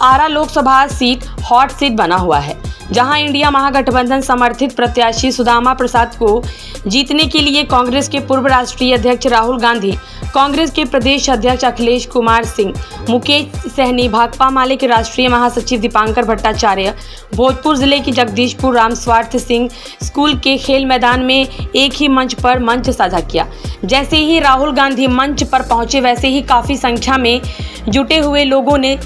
आरा Lok Sabha seat hot seat बना हुआ है, जहां इंडिया महागठबंधन समर्थित प्रत्याशी सुदामा प्रसाद को जीतने के लिए कांग्रेस के पूर्व राष्ट्रीय अध्यक्ष राहुल गांधी, कांग्रेस के प्रदेश अध्यक्ष अखिलेश कुमार सिंह, मुकेश सहनी, भाकपा माले के राष्ट्रीय महासचिव दीपांकर भट्टाचार्य, भोजपुर जिले के जगदीशपुर रामस्वार्थ सिंह स्कूल के खेल मैदान में एक ही मंच पर मंच साझा किया। जैसे ही राहुल गांधी मंच पर पहुंचे, वैसे ही काफी संख्या में जुटे हुए लोगों ने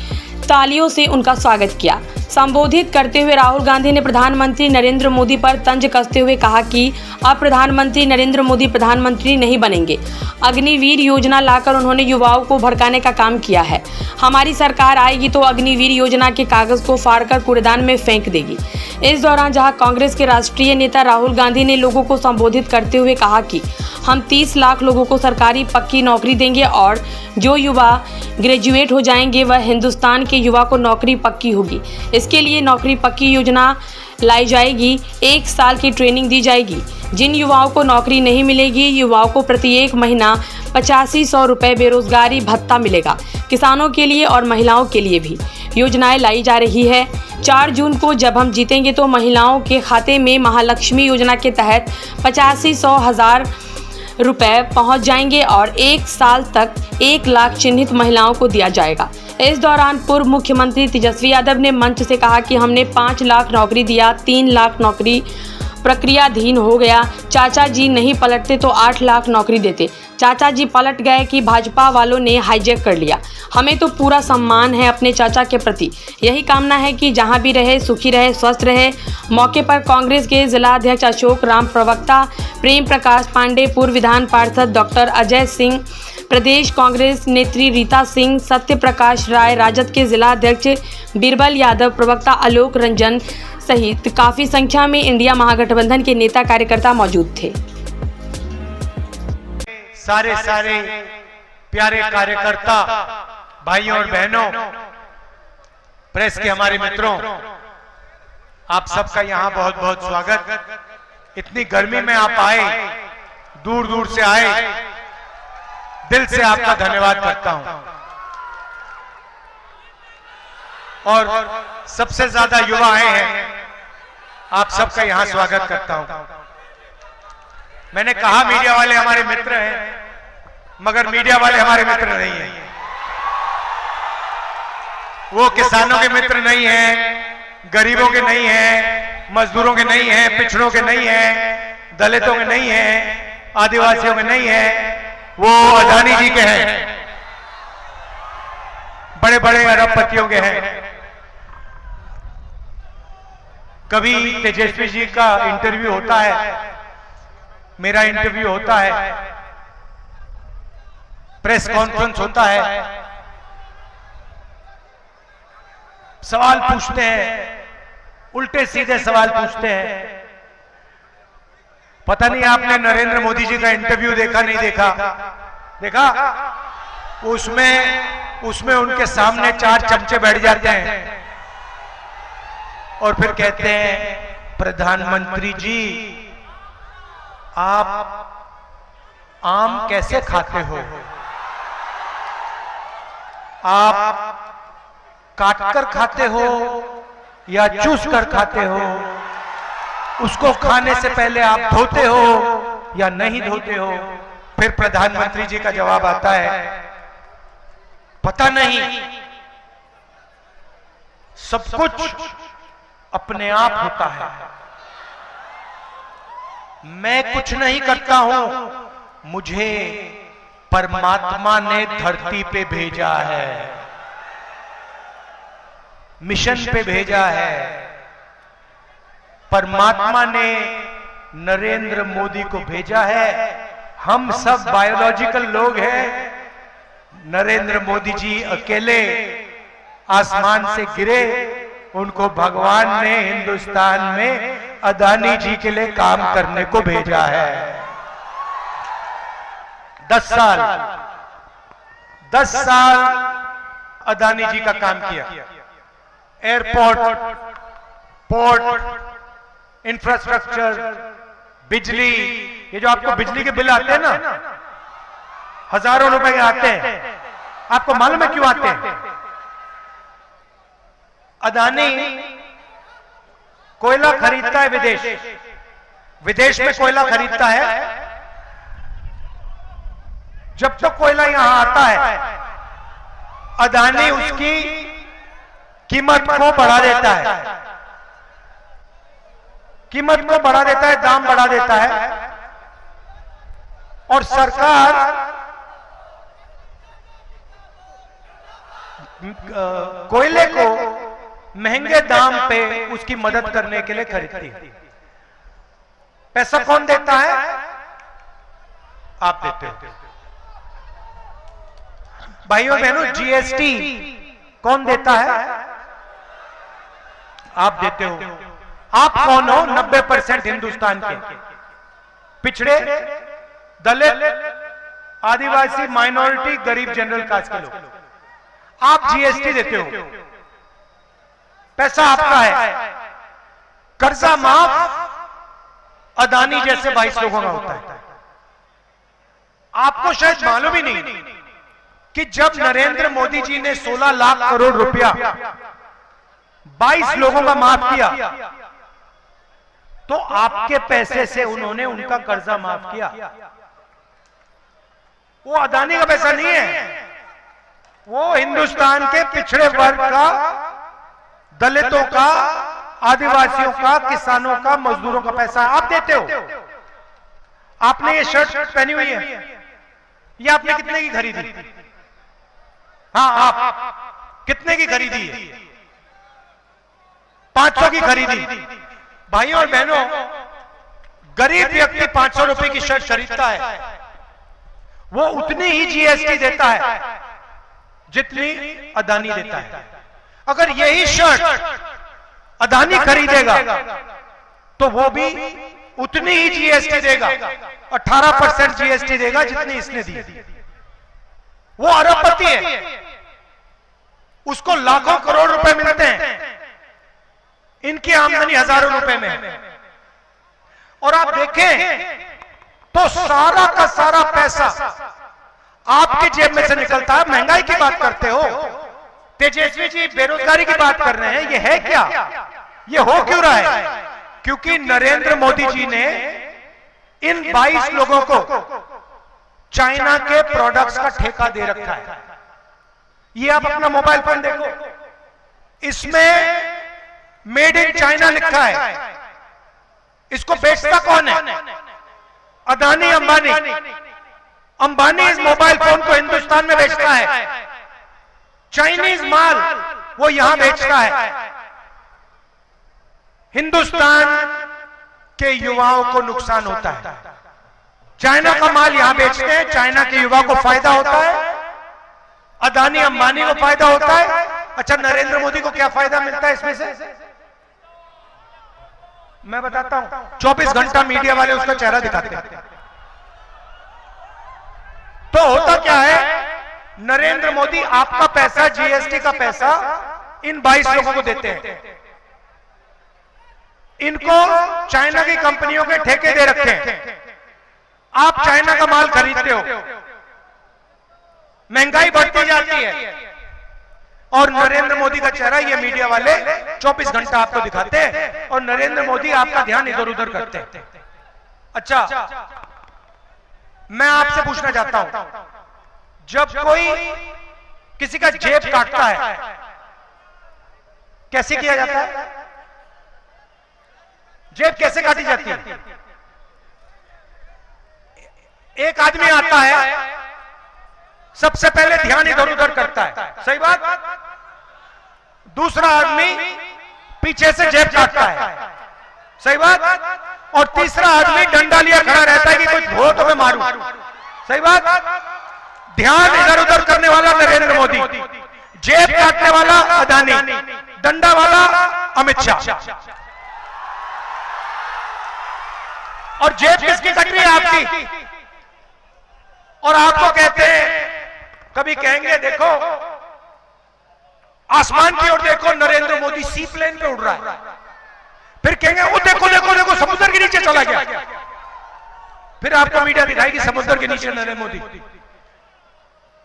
तालियों से उनका स्वागत किया। संबोधित करते हुए राहुल गांधी ने प्रधानमंत्री नरेंद्र मोदी पर तंज कसते हुए कहा कि अब प्रधानमंत्री नरेंद्र मोदी प्रधानमंत्री नहीं बनेंगे। अग्निवीर योजना लाकर उन्होंने युवाओं को भड़काने का काम किया है। हमारी सरकार आएगी तो अग्निवीर योजना के कागज को फाड़कर कूड़ेदान में फेंक देगी। इस दौरान जहां कांग्रेस के राष्ट्रीय नेता राहुल गांधी ने लोगों को संबोधित करते हुए कहा कि हम 30 लाख लोगों को सरकारी पक्की नौकरी देंगे और जो युवा ग्रेजुएट हो जाएंगे वह हिंदुस्तान के युवा को नौकरी पक्की होगी। इसके लिए नौकरी पक्की योजना लाई जाएगी, 1 साल की ट्रेनिंग दी जाएगी। जिन युवाओं को नौकरी नहीं मिलेगी, युवाओं को प्रत्येक महीना 8500 रुपये बेरोजगारी भत्ता मिलेगा। किसानों के लिए और महिलाओं के लिए भी योजनाएं लाई जा रही है। 4 जून को जब हम जीतेंगे तो महिलाओं के खाते में महालक्ष्मी योजना के तहत 85,000 रुपए पहुंच जाएंगे और 1 साल तक 1 लाख चिन्हित महिलाओं को दिया जाएगा। इस दौरान पूर्व मुख्यमंत्री तेजस्वी यादव ने मंच से कहा कि हमने 5 लाख नौकरी दिया, 3 लाख नौकरी प्रक्रियाधीन हो गया। चाचा जी नहीं पलटते तो 8 लाख नौकरी देते। चाचा जी पलट गए कि भाजपा वालों ने हाईजैक कर लिया। हमें तो पूरा सम्मान है अपने चाचा के प्रति। यही कामना है कि जहां भी रहे, सुखी रहे, स्वस्थ रहे। मौके पर कांग्रेस के जिला अध्यक्ष अशोक राम, प्रवक्ता प्रेम प्रकाश पांडे, पूर्व विधान पार्षद डॉक्टर अजय सिंह, प्रदेश कांग्रेस नेत्री रीता सिंह, सत्य प्रकाश राय, राजद के जिला अध्यक्ष बीरबल यादव, प्रवक्ता आलोक रंजन सहित काफी संख्या में इंडिया महागठबंधन के नेता कार्यकर्ता मौजूद थे। सारे प्यारे कार्यकर्ता भाइयों और बहनों, प्रेस के हमारे मित्रों, आप सबका यहाँ बहुत बहुत स्वागत। इतनी गर्मी में आप आए, दूर दूर से आए, दिल से आपका धन्यवाद करता हूं। और सबसे ज्यादा युवा आए हैं, आप सबका यहां स्वागत करता हूं। मैंने कहा मीडिया वाले हमारे मित्र हैं, मगर मीडिया वाले हमारे मित्र नहीं हैं। वो किसानों के मित्र नहीं हैं, गरीबों के नहीं हैं, मजदूरों के नहीं हैं, पिछड़ों के नहीं हैं, दलितों के नहीं हैं, आदिवासियों के नहीं हैं। वो अदानी जी के हैं, बड़े बड़े अरबपतियों के हैं। कभी तेजस्वी जी का इंटरव्यू होता है, मेरा इंटरव्यू होता है, प्रेस कॉन्फ्रेंस होता है, सवाल पूछते हैं, उल्टे सीधे सवाल पूछते हैं। पता नहीं आपने नरेंद्र मोदी जी का इंटरव्यू देखा नहीं देखा? देखा? उसमें उनके सामने 4 चमचे बैठ जाते हैं और फिर कहते हैं, प्रधानमंत्री जी आप आम कैसे खाते हो? आप काटकर खाते हो या चूस कर खाते हो? उसको खाने से पहले आप धोते हो या नहीं धोते हो? फिर प्रधानमंत्री जी का जवाब आता है, पता नहीं, सब कुछ अपने आप होता है। मैं कुछ नहीं करता हूं, मुझे परमात्मा ने धरती पे भेजा है, मिशन पे भेजा है। परमात्मा ने नरेंद्र मोदी को भेजा है। हम सब बायोलॉजिकल लोग हैं। नरेंद्र मोदी जी अकेले आसमान से गिरे, उनको भगवान ने हिंदुस्तान में अदानी जी के लिए काम करने को भेजा है। 10 साल अदानी जी का काम किया। एयरपोर्ट, पोर्ट, इंफ्रास्ट्रक्चर, बिजली, ये जो आपको बिजली के बिल आते हैं ना, हजारों रुपए के आते हैं, आपको मालूम है क्यों आते हैं? अदानी कोयला खरीदता है विदेश में कोयला खरीदता है। जब तक कोयला यहां आता है अदानी उसकी कीमत को बढ़ा देता है, दाम बढ़ा देता है और सरकार कोयले को महंगे दाम पे उसकी मदद करने के लिए खरीदती है। पैसा कौन देता है? आप देते हो। भाइयों बहनों, जीएसटी कौन देता है? आप देते हो। आप कौन हो? 90% हिंदुस्तान के पिछड़े, दलित, आदिवासी, माइनॉरिटी, गरीब, जनरल कास्ट के लोग। आप जीएसटी देते हो, पैसा आपका है। कर्जा माफ अदानी जैसे 22 लोगों का होता है। आपको शायद मालूम ही नहीं कि जब नरेंद्र मोदी जी ने 16 लाख करोड़ रुपया 22 लोगों का माफ किया तो आपके पैसे से उन्होंने उनका कर्जा माफ किया। वो अदानी का पैसा नहीं है, वो हिंदुस्तान के पिछड़े वर्ग का, दलितों का, आदिवासियों का, किसानों का, मजदूरों का पैसा आप देते हो। आपने ये शर्ट पहनी हुई है, ये आपने कितने की खरीदी? हाँ, आप कितने की खरीदी है? 500 की खरीदी। भाइयों और बहनों, गरीब व्यक्ति 500 रुपए की शर्ट खरीदता है, वो उतनी ही जीएसटी देता है जितनी अदानी देता है। अगर यही शर्ट अदानी खरीदेगा तो वो भी उतनी ही जीएसटी देगा, 18% जीएसटी देगा जितनी इसने दी। वो अरबपति है, उसको लाखों करोड़ रुपए मिलते हैं, इनकी आमदनी हजारों रुपए में है। और आप देखें तो सारा का सारा पैसा आपके जेब में से निकलता है। महंगाई की बात करते हो, तेजस्वी जी बेरोजगारी की बात कर रहे हैं, ये है क्या? ये हो क्यों रहा है? क्योंकि नरेंद्र मोदी जी ने इन 22 लोगों को चाइना के प्रोडक्ट्स का ठेका दे रखा है। ये आप अपना मोबाइल फोन देखो, इसमें मेड इन चाइना लिखा है। इसको बेचता कौन है? अदानी, अंबानी। अंबानी इस मोबाइल फोन को हिंदुस्तान में बेचता है, चाइनीज माल वो यहां बेचता है। हिंदुस्तान के युवाओं को नुकसान होता है। चाइना का माल यहां बेचते हैं, चाइना के युवा को फायदा होता है, अदानी अंबानी को फायदा होता है। अच्छा, नरेंद्र मोदी को क्या फायदा मिलता है इसमें से? मैं बताता हूं। 24 घंटा मीडिया वाले उसका चेहरा दिखाते हैं। तो होता क्या है, नरेंद्र मोदी आपका पैसा, जीएसटी का पैसा इन 22 लोगों को देते हैं। इनको चाइना की कंपनियों के ठेके दे रखे हैं। आप चाइना का माल खरीदते हो, महंगाई बढ़ती जाती है और नरेंद्र मोदी का चेहरा ये मीडिया वाले 24 घंटा आपको दिखाते हैं और नरेंद्र मोदी आपका ध्यान इधर उधर करते हैं। अच्छा, मैं आपसे पूछना चाहता हूं, जब कोई किसी का जेब काटता है कैसे किया जाता है? जेब कैसे काटी जाती है? एक आदमी आता है, सबसे पहले ध्यान इधर उधर करता है, सही बात। दूसरा आदमी पीछे से जेब काटता है, सही बात। और तीसरा आदमी डंडा लिया खड़ा रहता है कि कोई धो तो मैं मारूं, सही बात। ध्यान इधर उधर करने वाला नरेंद्र मोदी, जेब काटने वाला अदानी, डंडा वाला अमित शाह। और जेब किसकी कट रही है? आपकी। और आपको कहते हैं, कभी कहेंगे देखो आसमान की ओर देखो, नरेंद्र मोदी सी प्लेन पे उड़ रहा है। फिर कहेंगे वो देखो देखो देखो समुद्र के नीचे चला गया। फिर आपको मीडिया दिखाएगी समुद्र के नीचे नरेंद्र मोदी।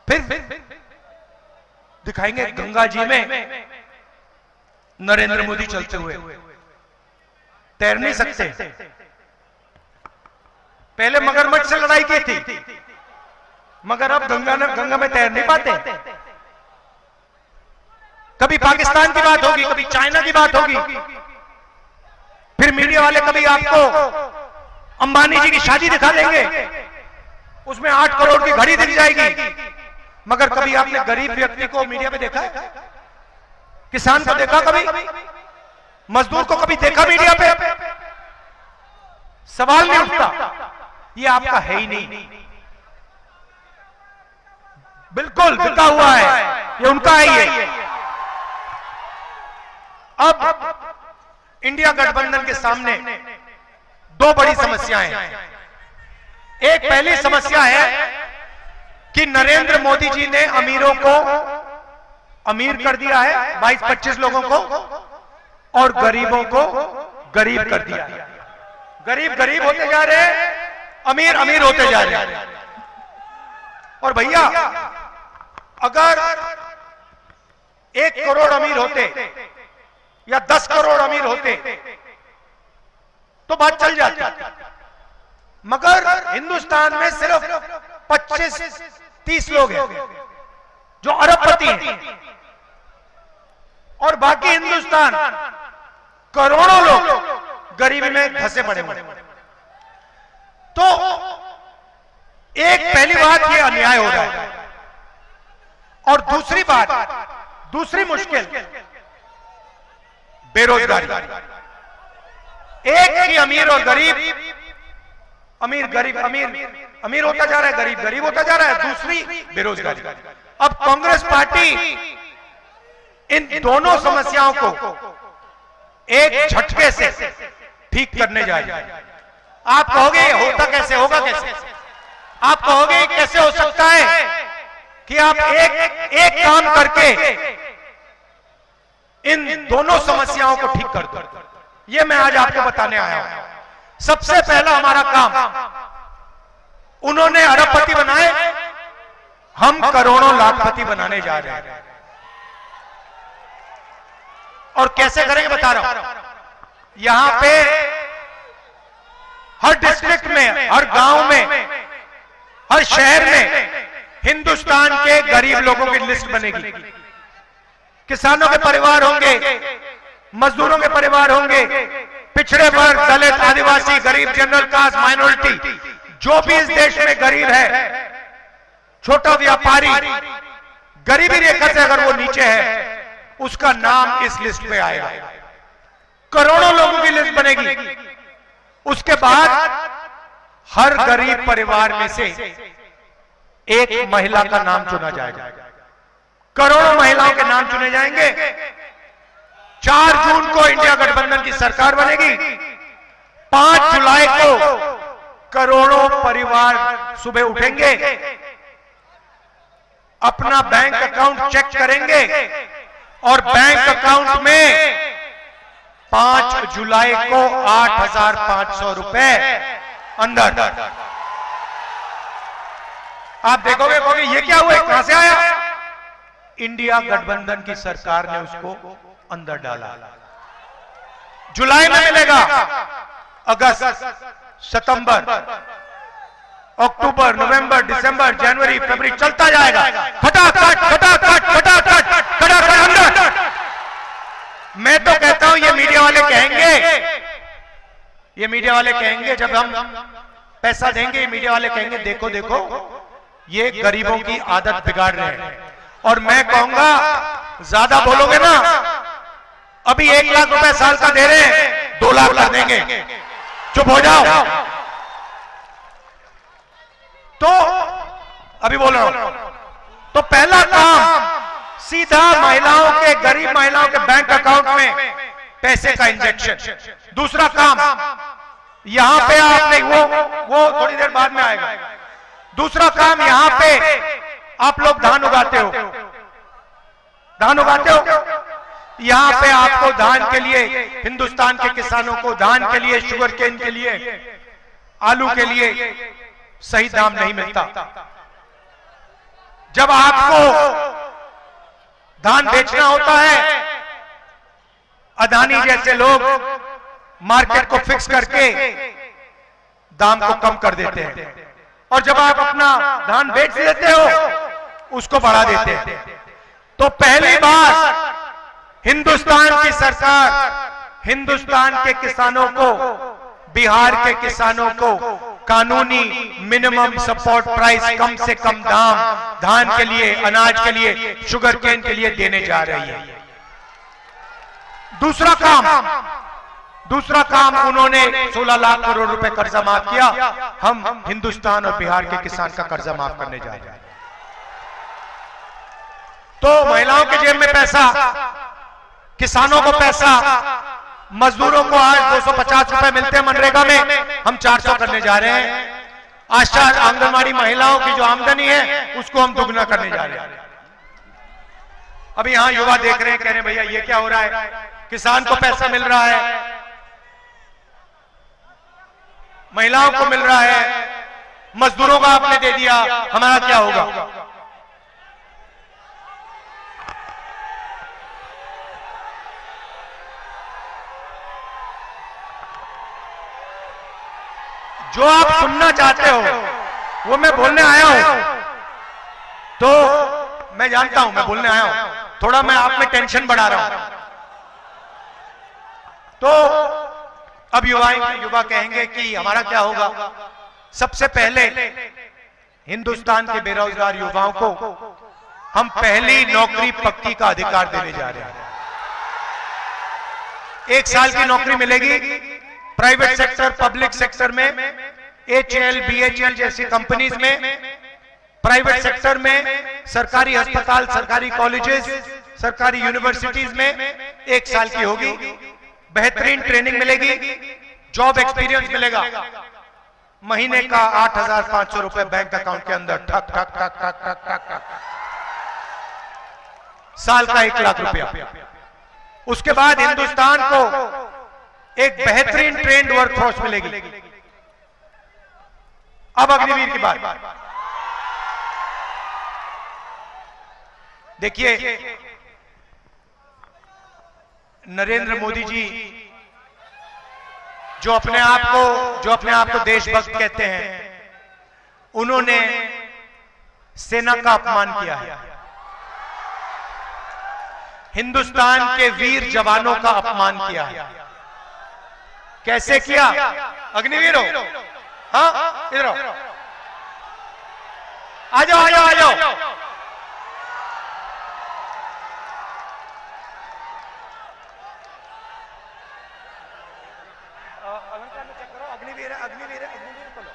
फिर दिखाएंगे गंगा जी में नरेंद्र मोदी चलते हुए तैर नहीं सकते। पहले मगरमच्छ से लड़ाई की थी, मगर अब गंगा में तैर नहीं पाते। कभी पाकिस्तान की बात होगी, कभी चाइना की बात होगी, फिर मीडिया वाले कभी आपको अंबानी जी की शादी दिखा देंगे, उसमें 8 करोड़ की घड़ी दिख जाएगी। मगर कभी आपने गरीब व्यक्ति को मीडिया पे देखा है? किसान को देखा कभी? मजदूर को कभी देखा मीडिया पे? सवाल नहीं उठता। ये आपका है ही नहीं, बिल्कुल बिका हुआ है, ये उनका है। ये अब इंडिया गठबंधन के सामने 2 बड़ी समस्याएं हैं। एक पहली समस्या है कि नरेंद्र मोदी जी ने अमीरों को अमीर कर दिया है, 22-25 लोगों को, और गरीबों को गरीब कर दिया है। गरीब गरीब होते जा रहे हैं, अमीर अमीर होते जा रहे हैं। और भैया, अगर 1 करोड़ अमीर होते या 10 करोड़ अमीर होते तो बात चल जाती, मगर हिंदुस्तान में सिर्फ 25-30 लोग हैं जो अरबपति हैं, और बाकी हिंदुस्तान करोड़ों लोग गरीबी में धंसे पड़े हुए। तो एक पहली बात, ये अन्याय हो रहा है। और दूसरी बात, दूसरी मुश्किल, बेरोजगारी। एक ही अमीर और गरीब, अमीर गरीब, अमीर होता जा रहा है, गरीब गरीब होता जा रहा है। दूसरी बेरोजगारी। अब कांग्रेस पार्टी इन दोनों समस्याओं को एक झटके से ठीक करने जा रही है। आप कहोगे होता कैसे, होगा कैसे? आप कहोगे कैसे हो सकता है कि आप एक काम करके इन दोनों समस्याओं को ठीक कर दो? ये मैं आज आपको बताने आया हूं। सबसे पहला हमारा काम, उन्होंने अरबपति बनाए, हम करोड़ों लाखपति बनाने जा रहे हैं। और कैसे करेंगे बता रहा हूं। यहां पे हर डिस्ट्रिक्ट में, हर गांव में, हर शहर में हिंदुस्तान के गरीब लोगों की लिस्ट बनेगी। किसानों के परिवार होंगे, मजदूरों के परिवार होंगे, पिछड़े वर्ग, दलित, आदिवासी, गरीब, जनरल कास्ट, माइनॉरिटी, जो भी इस देश में गरीब है, छोटा व्यापारी, गरीबी रेखा से अगर वो नीचे है, उसका नाम इस लिस्ट में आएगा। करोड़ों लोगों की लिस्ट बनेगी। उसके बाद हर गरीब परिवार में से एक महिला का नाम चुना जाएगा। करोड़ों महिलाओं के नाम चुने जाएंगे। 4 जून को इंडिया गठबंधन की सरकार बनेगी। 5 जुलाई को करोड़ों परिवार सुबह उठेंगे, अपना बैंक अकाउंट चेक करेंगे, और बैंक अकाउंट में 5 जुलाई को 8,500 रुपए अंदर। आप देखोगे, कहोगे ये क्या हुआ, कहां से आया? इंडिया गठबंधन की सरकार ने उसको अंदर डाला। जुलाई में मिलेगा, अगस्त, सितंबर, अक्टूबर, नवंबर, दिसंबर, जनवरी, फरवरी, चलता जाएगा। खटाखट खटाखट खटाखट खटाखट अंदर। मैं तो कहता हूं, ये मीडिया वाले कहेंगे, जब हम पैसा देंगे, मीडिया वाले कहेंगे देखो देखो ये गरीबों की आदत बिगाड़ रहे हैं। और मैं कहूंगा, ज्यादा बोलोगे ना, अभी 1 लाख रुपए साल का दे रहे हैं, 2 लाख कर देंगे, चुप हो जाओ। तो अभी बोल रहा हूं, तो पहला काम सीधा महिलाओं के, गरीब महिलाओं के बैंक अकाउंट में पैसे का इंजेक्शन। दूसरा काम, यहां पे आपने वो थोड़ी देर बाद में आएगा। दूसरा काम, यहां पे आप लोग धान उगाते हो, यहां पे आपको धान के लिए, हिंदुस्तान के किसानों को धान के लिए, शुगर केन के लिए, आलू के लिए सही दाम नहीं मिलता। जब आपको धान बेचना होता है अदानी जैसे लोग मार्केट को फिक्स करके दाम को कम कर देते हैं, और जब आप अपना धान बेच देते हो उसको बढ़ा देते हैं। तो पहली बार हिंदुस्तान की सरकार हिंदुस्तान के किसानों को, बिहार के किसानों को कानूनी मिनिमम सपोर्ट प्राइस, कम से कम दाम धान के लिए, अनाज के लिए, शुगर केन के लिए देने जा रही है। दूसरा काम उन्होंने 16 लाख करोड़ रुपए कर्जा माफ किया। हम हिंदुस्तान और बिहार के किसान का कर्जा माफ करने जा रहे हैं। तो महिलाओं के जेब में पैसा, किसानों को पैसा, मजदूरों को आज 250 रुपए मिलते हैं मनरेगा में, हम 400 करने जा रहे हैं। आशा आंगनवाड़ी महिलाओं की जो आमदनी है उसको हम दुगना करने जा रहे हैं। अभी यहां युवा देख रहे हैं, कह रहे हैं भैया ये क्या हो रहा है, किसान को पैसा मिल रहा है, महिलाओं को मिल रहा है, मजदूरों का आपने दे दिया, हमारा क्या होगा? जो आप सुनना चाहते हो वो मैं बोलने आया हूं। तो मैं जानता हूं मैं बोलने आया हूं, थोड़ा मैं आप में टेंशन बढ़ा रहा हूं। तो अब युवा कहेंगे कि हमारा क्या होगा। सबसे पहले हिंदुस्तान के बेरोजगार युवाओं को हम पहली नौकरी पक्की का अधिकार देने जा रहे हैं। 1 साल की नौकरी मिलेगी प्राइवेट सेक्टर, पब्लिक सेक्टर में, HAL, BHEL जैसी कंपनीज में, प्राइवेट सेक्टर में, सरकारी अस्पताल, सरकारी कॉलेजेस, सरकारी यूनिवर्सिटीज में 1 साल की होगी। बेहतरीन ट्रेनिंग मिलेगी, जॉब एक्सपीरियंस मिलेगा। महीने का 8,500 रुपए बैंक अकाउंट के अंदर ठक ठक ठक ठक ठक ठक ठक, साल का 1 लाख रुपया। उसके बाद हिंदुस्तान को एक बेहतरीन ट्रेंड वर्कफोर्स मिलेगी। अब अग्निवीर की बात देखिए, नरेंद्र मोदी जी जो अपने आप को देशभक्त कहते हैं, उन्होंने सेना का अपमान किया है, हिंदुस्तान के वीर जवानों का अपमान किया है। कैसे किया? अग्निवीर हो, हाँ इधर आओ, आ जाओ आ जाओ आ जाओ। अग्निवीर है, अग्निवीर है, अग्निवीर को लो।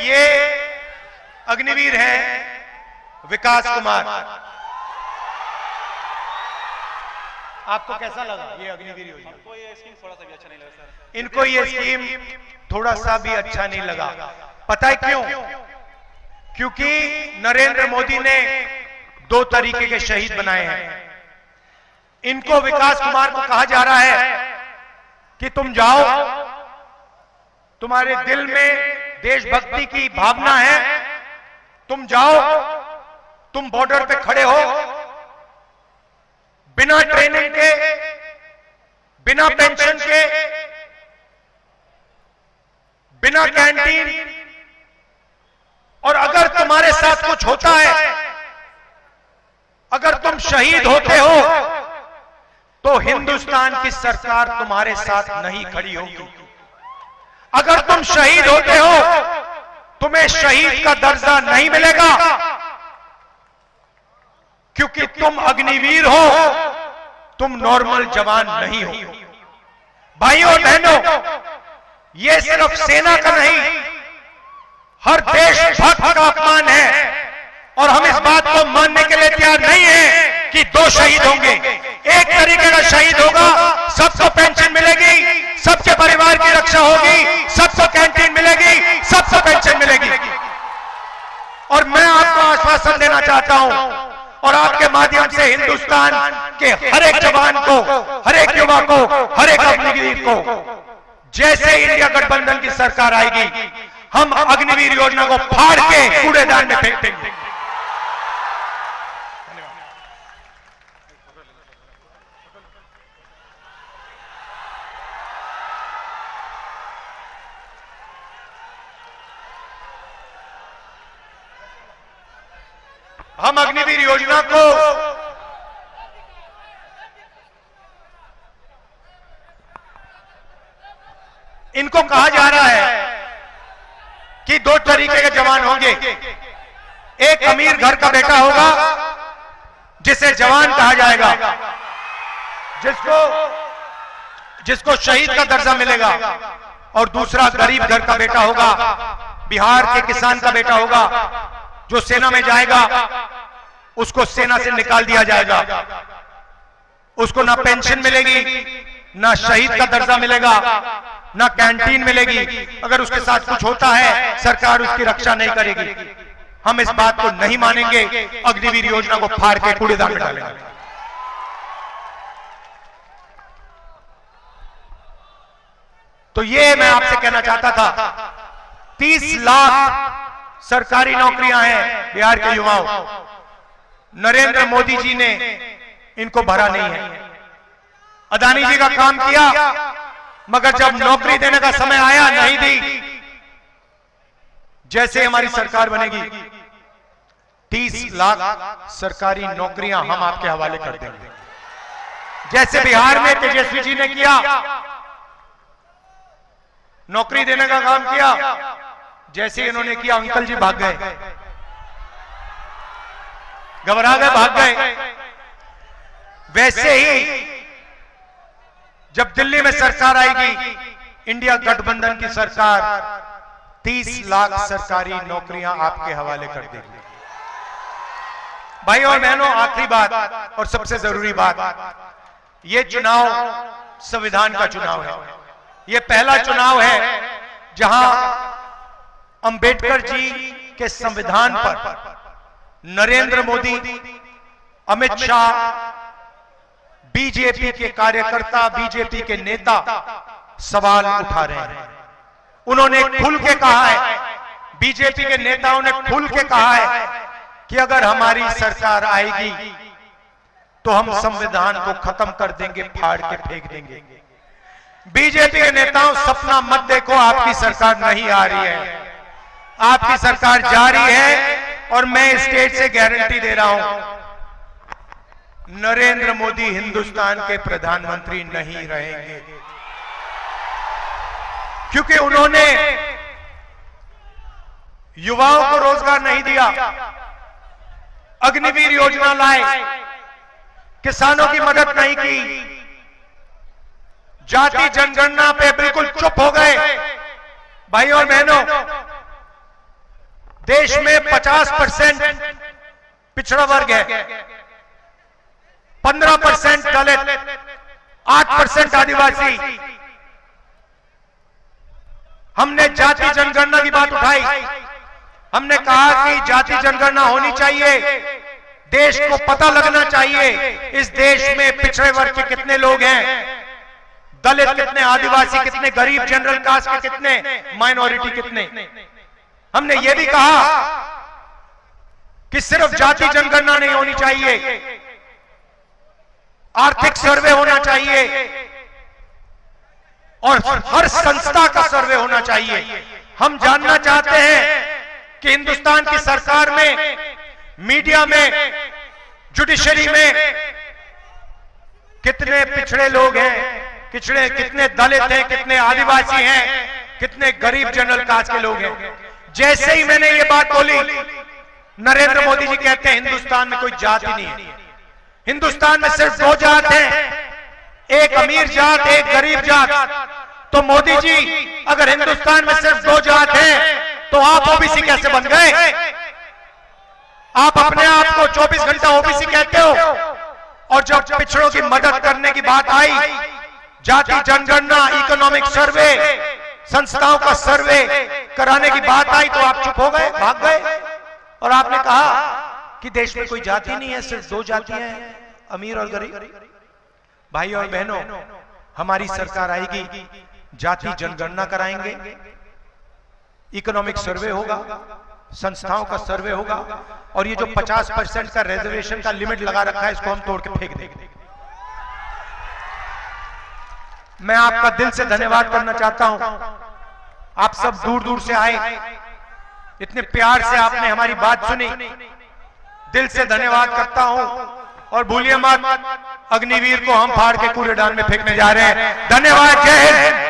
ये अग्निवीर है विकास कुमार। आपको कैसा लगा ये अग्निवीर योजना? हमको ये स्कीम थोड़ा सा भी अच्छा नहीं लगा सर। इनको ये स्कीम थोड़ा सा भी अच्छा नहीं लगा। पता है क्यों? क्योंकि नरेंद्र मोदी ने 2 तरीके के शहीद बनाए हैं। इनको विकास कुमार को कहा जा रहा है कि तुम जाओ, तुम्हारे दिल में देशभक्ति की भावना है, तुम जाओ, तुम बॉर्डर पे खड़े हो, बिना ट्रेनिंग के, बिना पेंशन के, बिना कैंटीन, और अगर तुम्हारे साथ कुछ होता है, अगर तुम शहीद होते हो, तो हिंदुस्तान की सरकार तुम्हारे साथ नहीं खड़ी होगी। अगर तुम शहीद होते हो, तुम्हें शहीद का दर्जा नहीं मिलेगा, क्योंकि तुम अग्निवीर हो, तुम नॉर्मल जवान नहीं हो। भाइयों और बहनों, ये सिर्फ सेना का नहीं, हर देशभक्त का अपमान है और हम इस बात को मानने के लिए तैयार नहीं है कि 2 शहीद होंगे। एक तरीके का शहीद होगा, सबको पेंशन मिलेगी, सबके परिवार की रक्षा होगी, सबको कैंटीन मिलेगी, सबको पेंशन मिलेगी। और मैं आपको आश्वासन देना चाहता हूं और आपके माध्यम से हिंदुस्तान के हर एक जवान को, हर एक युवा को, हर एक अग्निवीर को, जैसे इंडिया गठबंधन की सरकार आएगी, हम अग्निवीर योजना को फाड़ के कूड़ेदान में फेंक देंगे। हम अग्निवीर योजना को इनको कहा जा रहा है कि 2 तरीके के जवान होंगे। एक अमीर घर का बेटा होगा जिसे जवान कहा जाएगा, जिसको शहीद का दर्जा मिलेगा, और दूसरा गरीब घर का बेटा होगा, बिहार के किसान का बेटा होगा, जो सेना में जाएगा उसको सेना से निकाल दिया जाएगा, उसको ना पेंशन मिलेगी, ना शहीद का दर्जा मिलेगा, ना कैंटीन मिलेगी। अगर उसके साथ कुछ होता है, सरकार उसकी रक्षा नहीं करेगी। हम इस बात को नहीं मानेंगे, अग्निवीर योजना को फाड़ के कूड़ेदान में डालेंगे। तो ये मैं आपसे कहना चाहता था, 30 लाख सरकारी नौकरियां हैं बिहार के युवाओं, नरेंद्र मोदी जी ने इनको भरा नहीं है। अदानी जी का काम किया, मगर जब नौकरी देने का समय आया नहीं दी। जैसे हमारी सरकार बनेगी, 30 लाख सरकारी नौकरियां हम आपके हवाले कर देंगे। जैसे बिहार में तेजस्वी जी ने किया, नौकरी देने का काम किया, जैसे इन्होंने किया अंकल जी भाग गए, घबरा गए, भाग गए। वैसे ही जब दिल्ली में सरकार आएगी, इंडिया गठबंधन की सरकार 30 लाख सरकारी नौकरियां आपके हवाले कर देगी। भाई और बहनों, आखिरी बात और सबसे जरूरी बात, ये चुनाव संविधान का चुनाव है। ये पहला चुनाव है जहां अंबेडकर जी के संविधान पर नरेंद्र मोदी, अमित शाह, बीजेपी के कार्यकर्ता, बीजेपी के नेता सवाल उठा रहे हैं। उन्होंने खुल के कहा है, बीजेपी के नेताओं ने खुल के कहा है कि अगर हमारी सरकार आएगी तो हम संविधान को खत्म कर देंगे, फाड़ के फेंक देंगे। बीजेपी के नेताओं, सपना मत देखो, आपकी सरकार नहीं आ रही है, आपकी सरकार जारी है। और मैं स्टेज से गारंटी दे रहा हूं, नरेंद्र मोदी हिंदुस्तान के प्रधानमंत्री नहीं रहेंगे, क्योंकि उन्होंने युवाओं को रोजगार नहीं दिया, अग्निवीर योजना लाए, किसानों की मदद नहीं की, जाति जनगणना पे बिल्कुल चुप हो गए। भाइयों और बहनों, देश में 50% पिछड़ा वर्ग है, 15% दलित, 8% आदिवासी। हमने जाति जनगणना की बात उठाई, हमने कहा कि जाति जनगणना होनी चाहिए, देश को पता लगना चाहिए इस देश में पिछड़े वर्ग के कितने लोग हैं, दलित कितने, आदिवासी कितने, गरीब जनरल कास्ट के कितने, माइनॉरिटी कितने। हमने यह भी कहा कि सिर्फ जाति जनगणना नहीं होनी चाहिए, आर्थिक सर्वे होना चाहिए और हर संस्था का सर्वे होना चाहिए। हम जानना चाहते हैं कि हिंदुस्तान की सरकार में, मीडिया में, जुडिशरी में कितने पिछड़े लोग हैं, कितने दलित हैं, कितने आदिवासी हैं, कितने गरीब जनरल कास्ट के लोग हैं। जैसे ही मैंने ये बात बोली, नरेंद्र मोदी जी कहते हैं हिंदुस्तान में कोई जाति नहीं है, हिंदुस्तान में सिर्फ दो जात हैं, एक अमीर जात, एक गरीब जात। तो मोदी जी, अगर हिंदुस्तान में सिर्फ दो जात हैं तो आप ओबीसी कैसे बन गए? आप अपने आप को 24 घंटा ओबीसी कहते हो, और जब पिछड़ों की मदद करने की बात आई, जाति जनगणना, इकोनॉमिक सर्वे, संस्थाओं का सर्वे कराने की बात आई, तो आप चुप हो गए, भाग गए, और आपने कहा कि देश में कोई जाति नहीं है, सिर्फ दो जातियां हैं, अमीर और गरीब। भाई और बहनों, हमारी सरकार आएगी, जाति जनगणना कराएंगे, इकोनॉमिक सर्वे होगा, संस्थाओं का सर्वे होगा, और ये जो 50% का रिजर्वेशन का लिमिट लगा रखा है, इसको हम तोड़ के फेंक देंगे। मैं आपका दिल से धन्यवाद करना चाहता हूं। आप सब दूर दूर से आए, इतने प्यार से आपने हमारी बात सुनी, दिल से धन्यवाद करता हूं। और भूलिए मत, अग्निवीर को हम फाड़ के कूड़ेदान में फेंकने जा रहे हैं। धन्यवाद, जय हिंद।